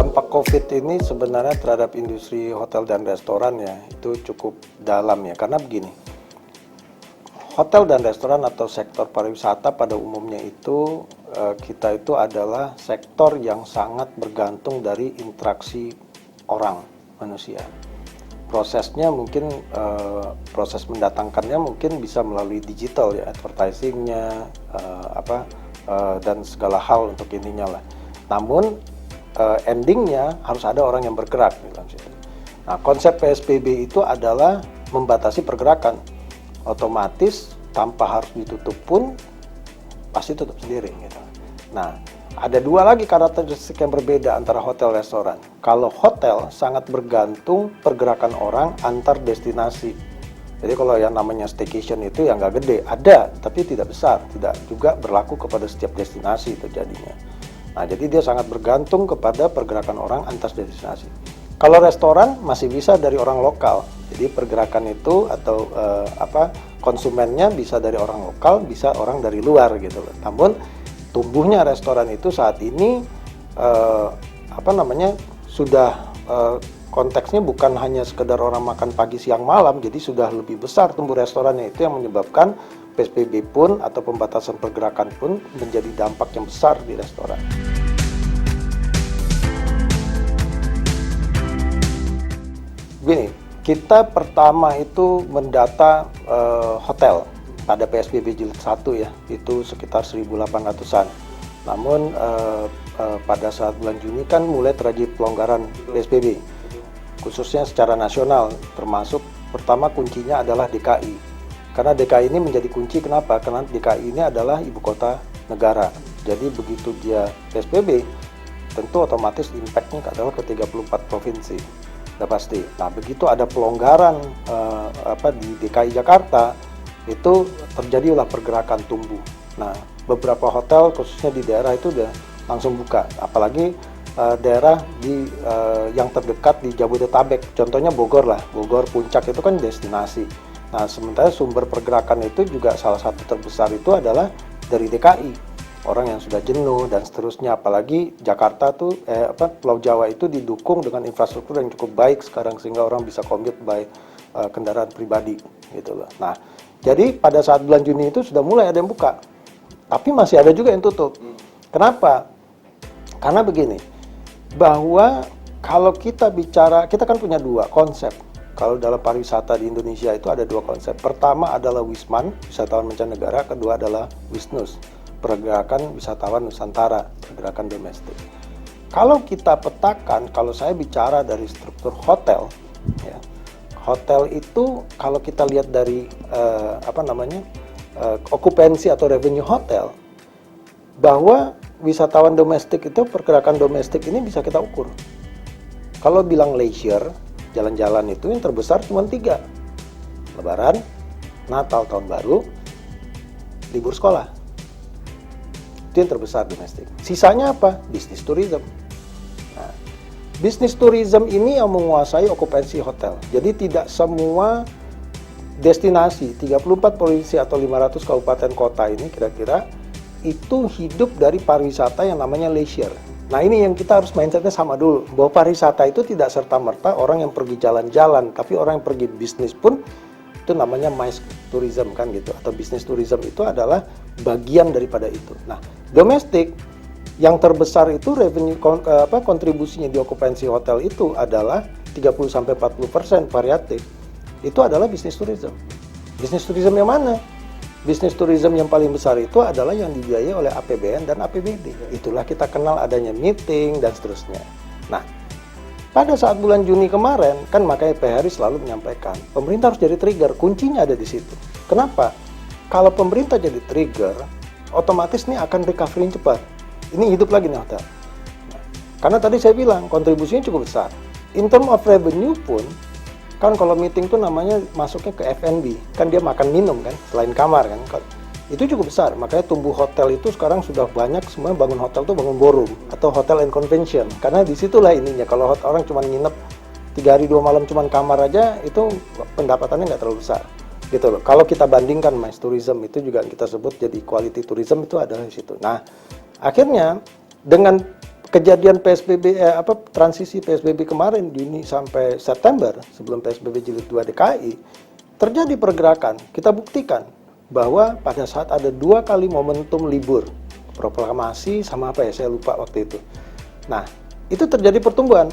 dampak COVID ini sebenarnya terhadap industri hotel dan restoran ya itu cukup dalam ya, karena begini, hotel dan restoran atau sektor pariwisata pada umumnya itu kita itu adalah sektor yang sangat bergantung dari interaksi orang manusia. Prosesnya mungkin proses mendatangkannya mungkin bisa melalui digital ya, advertisingnya dan segala hal untuk ininya lah. Namun endingnya harus ada orang yang bergerak di dalam situ. Nah, konsep PSBB itu adalah membatasi pergerakan. Otomatis tanpa harus ditutup pun pasti tutup sendiri gitu. Nah, ada dua lagi karakteristik yang berbeda antara hotel restoran. Kalau hotel sangat bergantung pergerakan orang antar destinasi. Jadi kalau yang namanya staycation itu yang nggak gede, ada tapi tidak besar, tidak juga berlaku kepada setiap destinasi itu jadinya. Nah, jadi dia sangat bergantung kepada pergerakan orang antar destinasi. Kalau restoran masih bisa dari orang lokal. Jadi pergerakan itu atau konsumennya bisa dari orang lokal, bisa orang dari luar gitu loh. Namun tumbuhnya restoran itu saat ini sudah konteksnya bukan hanya sekedar orang makan pagi siang malam, jadi sudah lebih besar tumbuh restorannya. Itu yang menyebabkan PSBB pun atau pembatasan pergerakan pun menjadi dampak yang besar di restoran. Begini, kita pertama itu mendata hotel pada PSBB jilid 1 ya, itu sekitar 1.800-an. Namun pada saat bulan Juni kan mulai terjadi pelonggaran PSBB, khususnya secara nasional, termasuk pertama kuncinya adalah DKI. Karena DKI ini menjadi kunci, kenapa? Karena DKI ini adalah ibu kota negara. Jadi begitu dia PSBB, tentu otomatis impact-nya adalah ke 34 provinsi. Sudah pasti. Nah, begitu ada pelonggaran di DKI Jakarta, itu terjadilah pergerakan tumbuh. Nah, beberapa hotel khususnya di daerah itu udah langsung buka. Apalagi daerah yang terdekat di Jabodetabek. Contohnya Bogor lah. Bogor, Puncak itu kan destinasi. Nah, sementara sumber pergerakan itu juga salah satu terbesar itu adalah dari DKI. Orang yang sudah jenuh dan seterusnya, apalagi Jakarta tuh Pulau Jawa itu didukung dengan infrastruktur yang cukup baik sekarang sehingga orang bisa commute by kendaraan pribadi gitu loh. Nah, jadi pada saat bulan Juni itu sudah mulai ada yang buka. Tapi masih ada juga yang tutup. Kenapa? Karena begini, bahwa kalau kita bicara, kita kan punya dua konsep. Kalau dalam pariwisata di Indonesia itu ada dua konsep. Pertama adalah Wisman, wisatawan mancanegara. Kedua adalah Wisnus, pergerakan wisatawan Nusantara, pergerakan domestik. Kalau kita petakan, kalau saya bicara dari struktur hotel, ya, hotel itu kalau kita lihat dari okupansi atau revenue hotel, bahwa wisatawan domestik itu, pergerakan domestik ini bisa kita ukur. Kalau bilang leisure, jalan-jalan itu yang terbesar cuma 3. Lebaran, Natal, Tahun Baru, libur sekolah. Itu yang terbesar domestik. Sisanya apa? Bisnis tourism. Nah, bisnis tourism ini yang menguasai okupansi hotel. Jadi tidak semua destinasi, 34 provinsi atau 500 kabupaten kota ini kira-kira itu hidup dari pariwisata yang namanya leisure. Nah, ini yang kita harus mindsetnya sama dulu, bahwa pariwisata itu tidak serta-merta orang yang pergi jalan-jalan, tapi orang yang pergi bisnis pun itu namanya MICE tourism kan gitu, atau business tourism itu adalah bagian daripada itu. Nah, domestik yang terbesar itu revenue kontribusinya di okupansi hotel itu adalah 30-40% variatif. Itu adalah business tourism. Business tourism yang mana? Bisnis tourism yang paling besar itu adalah yang dibiayai oleh APBN dan APBD. Itulah kita kenal adanya meeting dan seterusnya. Nah, pada saat bulan Juni kemarin, kan makanya PHRI selalu menyampaikan, pemerintah harus jadi trigger, kuncinya ada di situ. Kenapa? Kalau pemerintah jadi trigger, otomatis nih akan recovery cepat. Ini hidup lagi nih hotel. Nah, karena tadi saya bilang, kontribusinya cukup besar. In term of revenue pun, kan kalau meeting tuh namanya masuknya ke F&B, kan dia makan minum kan, selain kamar kan, itu cukup besar. Makanya tumbuh hotel itu sekarang sudah banyak, semua bangun hotel tuh bangun ballroom atau hotel and convention, karena disitulah ininya. Kalau orang cuma nginep 3 hari 2 malam cuma kamar aja, itu pendapatannya nggak terlalu besar gitu loh. Kalau kita bandingkan MICE tourism itu juga kita sebut jadi quality tourism itu adalah di situ. Nah, akhirnya dengan kejadian PSBB transisi PSBB kemarin Juni sampai September sebelum PSBB jilid 2 DKI terjadi pergerakan. Kita buktikan bahwa pada saat ada 2 kali momentum libur, proklamasi sama apa ya, saya lupa waktu itu. Nah, itu terjadi pertumbuhan.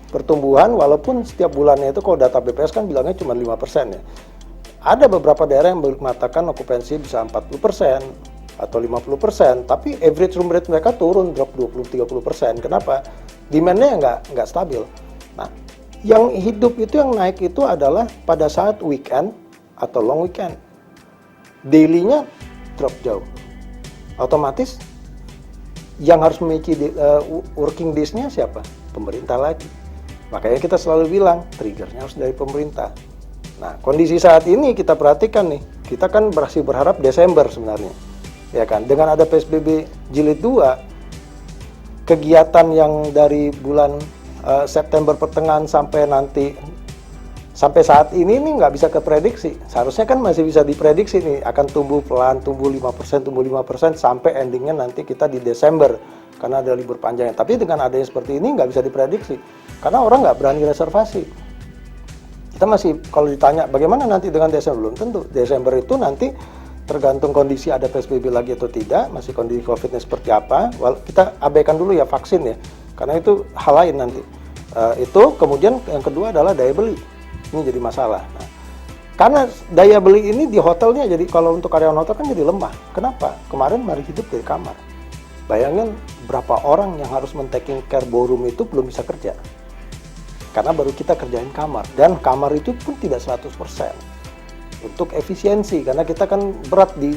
Pertumbuhan walaupun setiap bulannya itu kalau data BPS kan bilangnya cuma 5% ya. Ada beberapa daerah yang mengatakan okupansi bisa 40% atau 50%, tapi average room rate mereka turun, drop 20-30%. Kenapa? Demand-nya nggak stabil. Nah, yang hidup itu, yang naik itu adalah pada saat weekend atau long weekend. Daily-nya drop jauh. Otomatis yang harus memiliki working days-nya siapa? Pemerintah lagi. Makanya kita selalu bilang, triggernya harus dari pemerintah. Nah, kondisi saat ini kita perhatikan nih, kita kan masih berharap Desember sebenarnya. Ya kan, dengan ada PSBB jilid 2, kegiatan yang dari bulan September pertengahan sampai saat ini nih nggak bisa keprediksi. Seharusnya kan masih bisa diprediksi nih, akan tumbuh pelan, tumbuh 5% sampai endingnya nanti kita di Desember, karena ada libur panjangnya. Tapi dengan adanya seperti ini nggak bisa diprediksi, karena orang nggak berani reservasi. Kita masih, kalau ditanya bagaimana nanti dengan Desember, belum tentu. Desember itu nanti tergantung kondisi ada PSBB lagi atau tidak, masih kondisi COVID-nya seperti apa. Kita abaikan dulu ya vaksin ya, karena itu hal lain nanti. Itu kemudian yang kedua adalah daya beli. Ini jadi masalah. Nah, karena daya beli ini di hotelnya, jadi kalau untuk karyawan hotel kan jadi lemah. Kenapa? Kemarin mari hidup dari kamar. Bayangin berapa orang yang harus men-taking care ballroom itu belum bisa kerja. Karena baru kita kerjain kamar. Dan kamar itu pun tidak 100%. Untuk efisiensi, karena kita kan berat di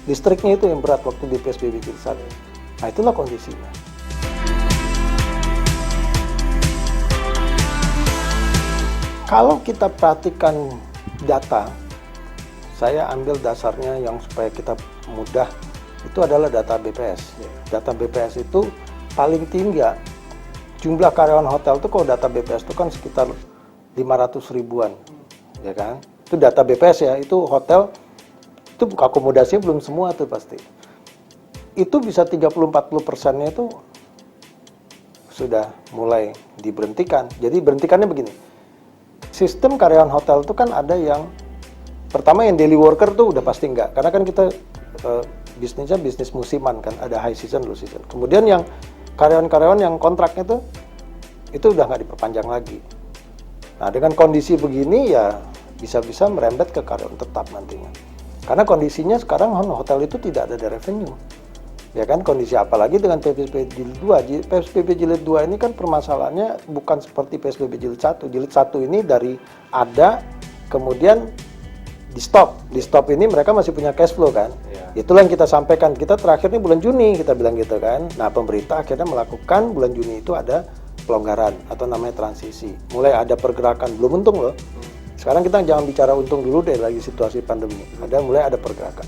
listriknya, itu yang berat waktu di PSBB jilid 1. Nah, itulah kondisinya. Kalau kita perhatikan data, saya ambil dasarnya yang supaya kita mudah, itu adalah data BPS. Data BPS itu paling tinggi ya, jumlah karyawan hotel itu kalau data BPS itu kan sekitar 500 ribuan, ya kan? Itu data BPS ya, itu hotel, itu akomodasinya belum semua tuh pasti. Itu bisa 30-40%-nya itu sudah mulai diberhentikan. Jadi berhentikannya begini, sistem karyawan hotel itu kan ada yang pertama yang daily worker tuh udah pasti enggak, karena kan kita bisnisnya bisnis musiman kan, ada high season, low season. Kemudian yang karyawan-karyawan yang kontraknya tuh itu udah nggak diperpanjang lagi. Nah, dengan kondisi begini ya bisa-bisa merembet ke karyawan tetap nantinya. Karena kondisinya sekarang hotel itu tidak ada revenue. Ya kan, kondisi apalagi dengan PSBB jilid 2. PSBB jilid 2 ini kan permasalahannya bukan seperti PSBB jilid 1. Jilid 1 ini dari ada, kemudian di stop. Di stop ini mereka masih punya cash flow kan. Ya. Itulah yang kita sampaikan. Kita terakhir ini bulan Juni kita bilang gitu kan. Nah, pemerintah akhirnya melakukan bulan Juni itu ada pelonggaran atau namanya transisi. Mulai ada pergerakan, belum untung loh. Sekarang kita jangan bicara untung dulu deh, lagi situasi pandemi. Mulai ada pergerakan.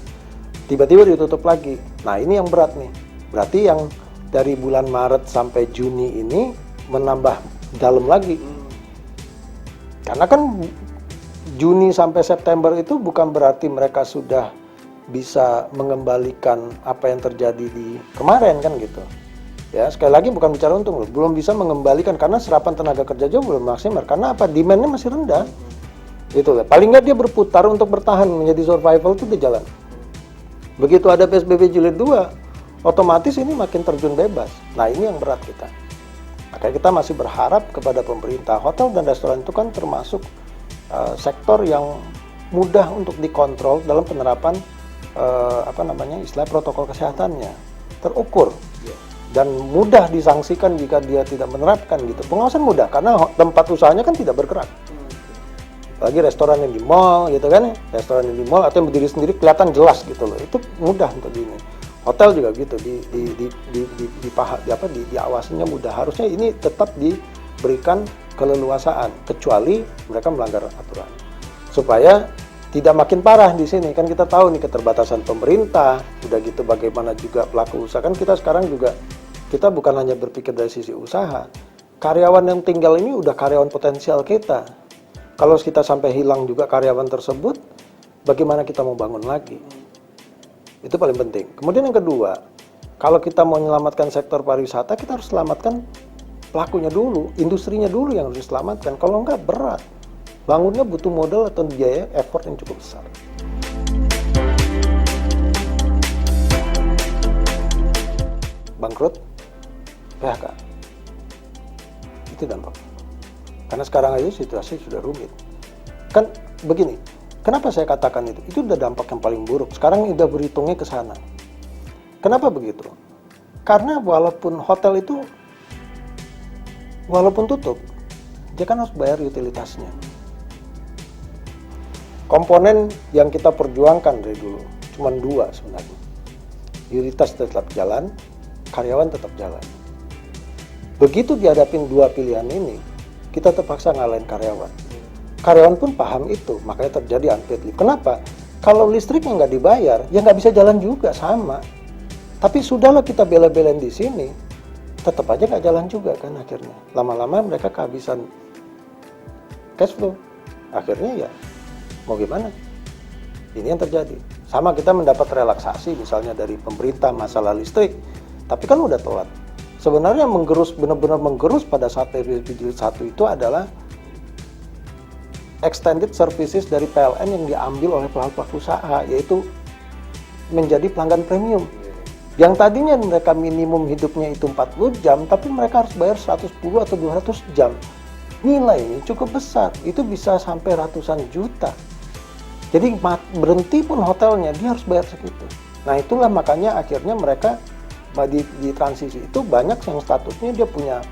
Tiba-tiba ditutup lagi. Nah, ini yang berat nih. Berarti yang dari bulan Maret sampai Juni ini menambah dalam lagi. Karena kan Juni sampai September itu bukan berarti mereka sudah bisa mengembalikan apa yang terjadi di kemarin kan gitu. Ya, sekali lagi bukan bicara untung loh. Belum bisa mengembalikan karena serapan tenaga kerja juga belum maksimal. Karena apa? Demand-nya masih rendah. Gitu lah. Paling nggak dia berputar untuk bertahan, menjadi survival itu di jalan. Begitu ada PSBB jilid 2, otomatis ini makin terjun bebas. Nah, ini yang berat kita. Makanya kita masih berharap kepada pemerintah. Hotel dan restoran itu kan termasuk sektor yang mudah untuk dikontrol dalam penerapan istilah protokol kesehatannya. Terukur dan mudah disangsikan jika dia tidak menerapkan gitu. Pengawasan mudah karena tempat usahanya kan tidak bergerak. Lagi restoran yang di mall gitu kan, restoran yang di mall atau yang berdiri sendiri kelihatan jelas gitu loh, itu mudah untuk ini. Hotel juga gitu, diawasinya mudah. Harusnya ini tetap diberikan keleluasaan, kecuali mereka melanggar aturan, supaya tidak makin parah di sini. Kan kita tahu nih keterbatasan pemerintah, udah gitu bagaimana juga pelaku usaha. Kan kita sekarang juga, kita bukan hanya berpikir dari sisi usaha, karyawan yang tinggal ini udah karyawan potensial kita. Kalau kita sampai hilang juga karyawan tersebut, bagaimana kita mau bangun lagi? Itu paling penting. Kemudian yang kedua, Kalau kita mau menyelamatkan sektor pariwisata, kita harus selamatkan pelakunya dulu, industrinya dulu yang harus diselamatkan. Kalau enggak berat, bangunnya butuh modal atau biaya effort yang cukup besar. Bangkrut, PHK, itu dampak. Karena sekarang aja situasi sudah rumit. Kan begini, kenapa saya katakan itu? Itu udah dampak yang paling buruk. Sekarang udah berhitungnya ke sana. Kenapa begitu? Karena walaupun hotel itu, walaupun tutup, dia kan harus bayar utilitasnya. Komponen yang kita perjuangkan dari dulu, cuma 2 sebenarnya. Utilitas tetap jalan, karyawan tetap jalan. Begitu dihadapin 2 pilihan ini, kita terpaksa ngalahin karyawan. Karyawan pun paham itu, makanya terjadi unpaid leave. Kenapa? Kalau listriknya nggak dibayar, ya nggak bisa jalan juga, sama. Tapi sudahlah kita bela-belain di sini, tetap aja nggak jalan juga kan akhirnya. Lama-lama mereka kehabisan cash flow. Akhirnya ya mau gimana? Ini yang terjadi. Sama kita mendapat relaksasi misalnya dari pemerintah masalah listrik, tapi kan udah telat. Sebenarnya menggerus, benar-benar menggerus pada saat PSBB jilid 1 itu adalah extended services dari PLN yang diambil oleh pelaku usaha, yaitu menjadi pelanggan premium. Yang tadinya mereka minimum hidupnya itu 40 jam, tapi mereka harus bayar 110 atau 200 jam. Nilainya cukup besar, itu bisa sampai ratusan juta. Jadi berhenti pun hotelnya, dia harus bayar segitu. Nah itulah makanya akhirnya mereka di transisi itu banyak yang statusnya dia punya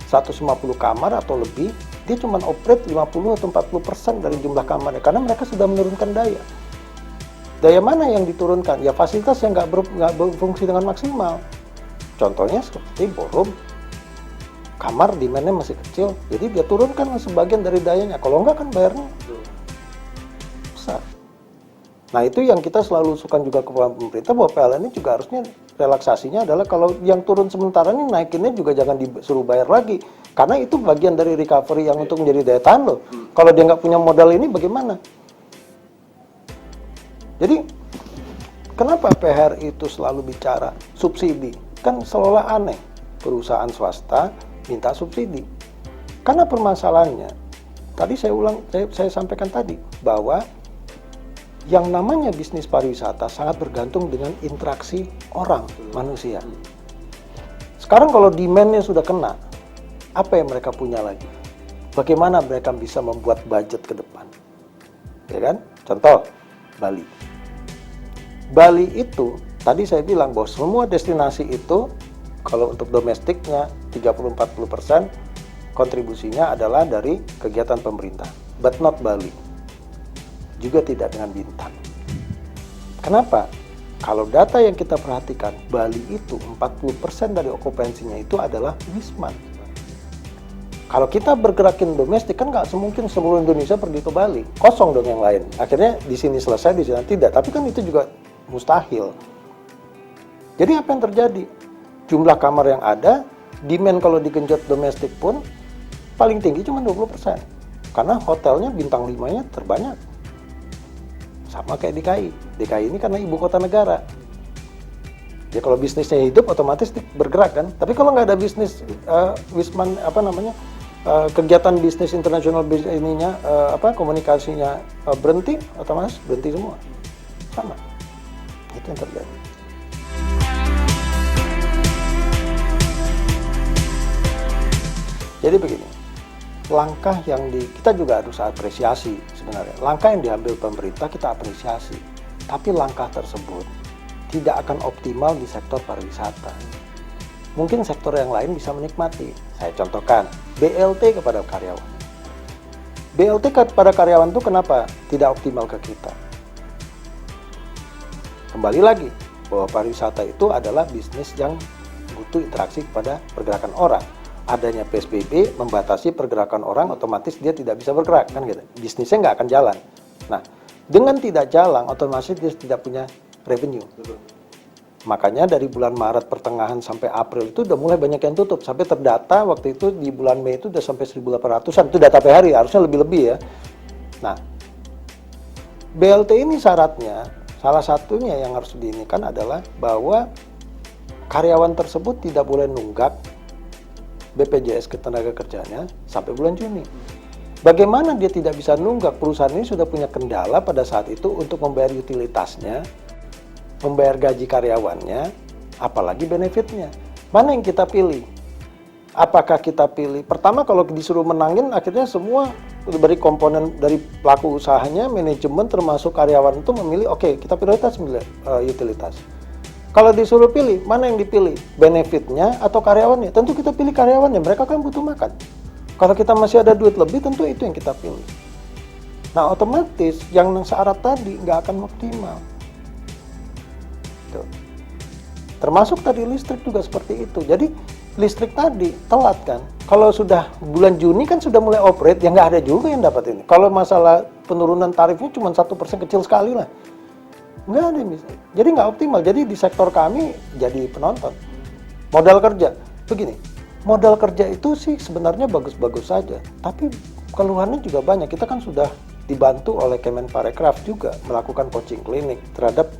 150 kamar atau lebih, dia cuma operate 50 atau 40% dari jumlah kamarnya, karena mereka sudah menurunkan daya. Daya mana yang diturunkan? Ya fasilitas yang nggak berfungsi dengan maksimal. Contohnya seperti ballroom, kamar demand-nya masih kecil, jadi dia turunkan sebagian dari dayanya. Kalau nggak kan bayarnya besar. Nah itu yang kita selalu usulkan juga ke pemerintah, bahwa PLN ini juga harusnya relaksasinya adalah kalau yang turun sementara ini naikinnya juga jangan disuruh bayar lagi. Karena itu bagian dari recovery yang untuk menjadi daya tahan loh. Kalau dia nggak punya modal ini bagaimana? Jadi, kenapa PR itu selalu bicara subsidi? Kan seolah aneh, perusahaan swasta minta subsidi. Karena permasalahannya, tadi saya sampaikan tadi, bahwa yang namanya bisnis pariwisata sangat bergantung dengan interaksi orang, manusia. Sekarang kalau demand-nya sudah kena, apa yang mereka punya lagi? Bagaimana mereka bisa membuat budget ke depan? Ya kan? Contoh, Bali. Bali itu, tadi saya bilang bahwa semua destinasi itu, kalau untuk domestiknya 30-40%, kontribusinya adalah dari kegiatan pemerintah. But not Bali. Juga tidak dengan bintang. Kenapa? Kalau data yang kita perhatikan, Bali itu 40% dari okupansinya itu adalah wisman. Kalau kita bergerakin domestik kan nggak semungkin seluruh Indonesia pergi ke Bali, kosong dong yang lain. Akhirnya di sini selesai, di sana tidak. Tapi kan itu juga mustahil. Jadi apa yang terjadi? Jumlah kamar yang ada, demand kalau digenjot domestik pun paling tinggi cuma 20%. Karena hotelnya bintang 5-nya terbanyak. Sama kayak DKI. DKI ini karena ibu kota negara. Ya kalau bisnisnya hidup otomatis bergerak kan. Tapi kalau nggak ada bisnis wisman kegiatan bisnis internasional komunikasinya berhenti, otomatis berhenti semua. Sama. Itu yang terjadi. Jadi begini, langkah yang kita juga harus apresiasi sebenarnya. Langkah yang diambil pemerintah kita apresiasi, tapi langkah tersebut tidak akan optimal di sektor pariwisata. Mungkin sektor yang lain bisa menikmati. Saya contohkan, BLT kepada karyawan. BLT kepada karyawan itu kenapa tidak optimal ke kita? Kembali lagi, bahwa pariwisata itu adalah bisnis yang butuh interaksi kepada pergerakan orang. Adanya PSBB membatasi pergerakan orang, otomatis dia tidak bisa bergerak, kan gitu. Bisnisnya nggak akan jalan. Nah, dengan tidak jalan, otomatis dia tidak punya revenue. Makanya dari bulan Maret pertengahan sampai April itu udah mulai banyak yang tutup. Sampai terdata waktu itu di bulan Mei itu udah sampai 1.800-an. Itu data per hari, harusnya lebih-lebih ya. Nah, BLT ini syaratnya, salah satunya yang harus diinikan adalah bahwa karyawan tersebut tidak boleh nunggak BPJS Ketenagakerjaannya sampai bulan Juni. Bagaimana dia tidak bisa nunggak? Perusahaan ini sudah punya kendala pada saat itu untuk membayar utilitasnya, membayar gaji karyawannya, apalagi benefitnya. Mana yang kita pilih? Apakah kita pilih? Pertama, kalau disuruh menangin, akhirnya semua dari komponen dari pelaku usahanya, manajemen termasuk karyawan itu memilih, oke, kita prioritas utilitas. Kalau disuruh pilih, mana yang dipilih? Benefitnya atau karyawannya? Tentu kita pilih karyawannya, mereka kan butuh makan. Kalau kita masih ada duit lebih, tentu itu yang kita pilih. Nah, otomatis yang syarat tadi nggak akan optimal. Tuh. Termasuk tadi listrik juga seperti itu. Jadi listrik tadi telat kan. Kalau sudah bulan Juni kan sudah mulai operate, ya nggak ada juga yang dapat ini. Kalau masalah penurunan tarifnya cuma 1% kecil sekali lah. Nggak ada yang bisa. Jadi nggak optimal. Jadi di sektor kami jadi penonton. Modal kerja, begini. Modal kerja itu sih sebenarnya bagus-bagus saja. Tapi keluhannya juga banyak. Kita kan sudah dibantu oleh Kemenparekraf juga melakukan coaching klinik terhadap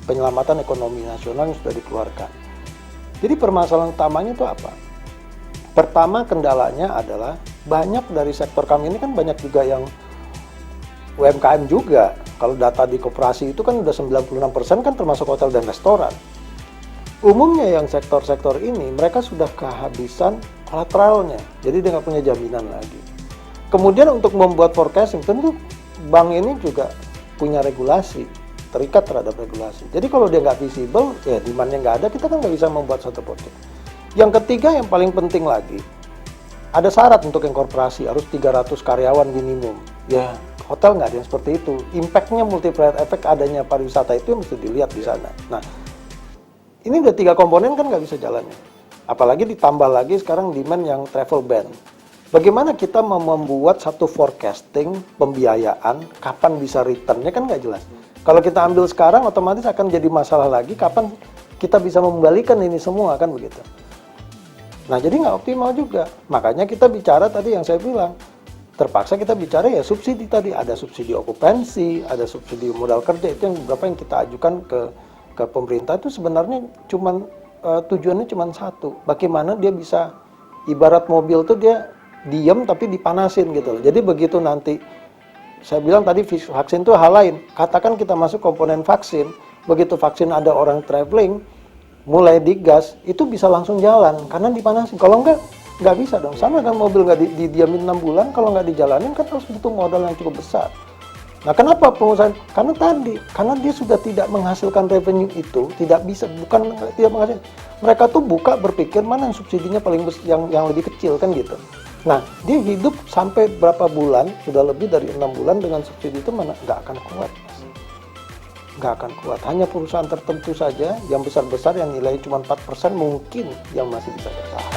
penyelamatan ekonomi nasional yang sudah dikeluarkan. Jadi permasalahan utamanya itu apa? Pertama, kendalanya adalah banyak dari sektor kami ini kan banyak juga yang UMKM juga. Kalau data di koperasi itu kan udah 96% kan termasuk hotel dan restoran. Umumnya yang sektor-sektor ini mereka sudah kehabisan kolateralnya, jadi dia nggak punya jaminan lagi. Kemudian untuk membuat forecasting, tentu bank ini juga punya regulasi, terikat terhadap regulasi. Jadi kalau dia nggak visible, ya demand-nya nggak ada, kita kan nggak bisa membuat satu project. Yang ketiga yang paling penting lagi, ada syarat untuk yang korporasi, harus 300 karyawan minimum. Ya, hotel nggak ada yang seperti itu. Impact-nya multiplier effect adanya pariwisata itu yang mesti dilihat di sana. Nah, ini udah 3 komponen kan nggak bisa jalannya. Apalagi ditambah lagi sekarang demand yang travel ban. Bagaimana kita membuat satu forecasting pembiayaan, kapan bisa return-nya kan nggak jelas. Kalau kita ambil sekarang otomatis akan jadi masalah lagi kapan kita bisa membalikan ini semua kan begitu. Nah jadi nggak optimal juga. Makanya kita bicara tadi yang saya bilang, terpaksa kita bicara ya subsidi tadi. Ada subsidi okupansi, ada subsidi modal kerja, itu yang beberapa yang kita ajukan ke pemerintah itu sebenarnya tujuannya cuma satu, bagaimana dia bisa ibarat mobil tuh dia diam tapi dipanasin gitu. Jadi begitu nanti saya bilang tadi vaksin itu hal lain. Katakan kita masuk komponen vaksin, begitu vaksin ada orang traveling mulai digas itu bisa langsung jalan karena dipanasin. Kalau nggak bisa dong. Sama kan mobil nggak didiamin 6 bulan, kalau nggak dijalanin kan harus butuh modal yang cukup besar. Nah, kenapa pengusaha? Karena dia sudah tidak menghasilkan revenue itu, tidak menghasilkan. Mereka tuh buka berpikir mana yang subsidinya paling yang lebih kecil kan gitu. Nah, dia hidup sampai berapa bulan, sudah lebih dari 6 bulan dengan subsidi itu mana nggak akan kuat. Nggak akan kuat. Hanya perusahaan tertentu saja yang besar-besar yang nilai cuma 4% mungkin yang masih bisa bertahan.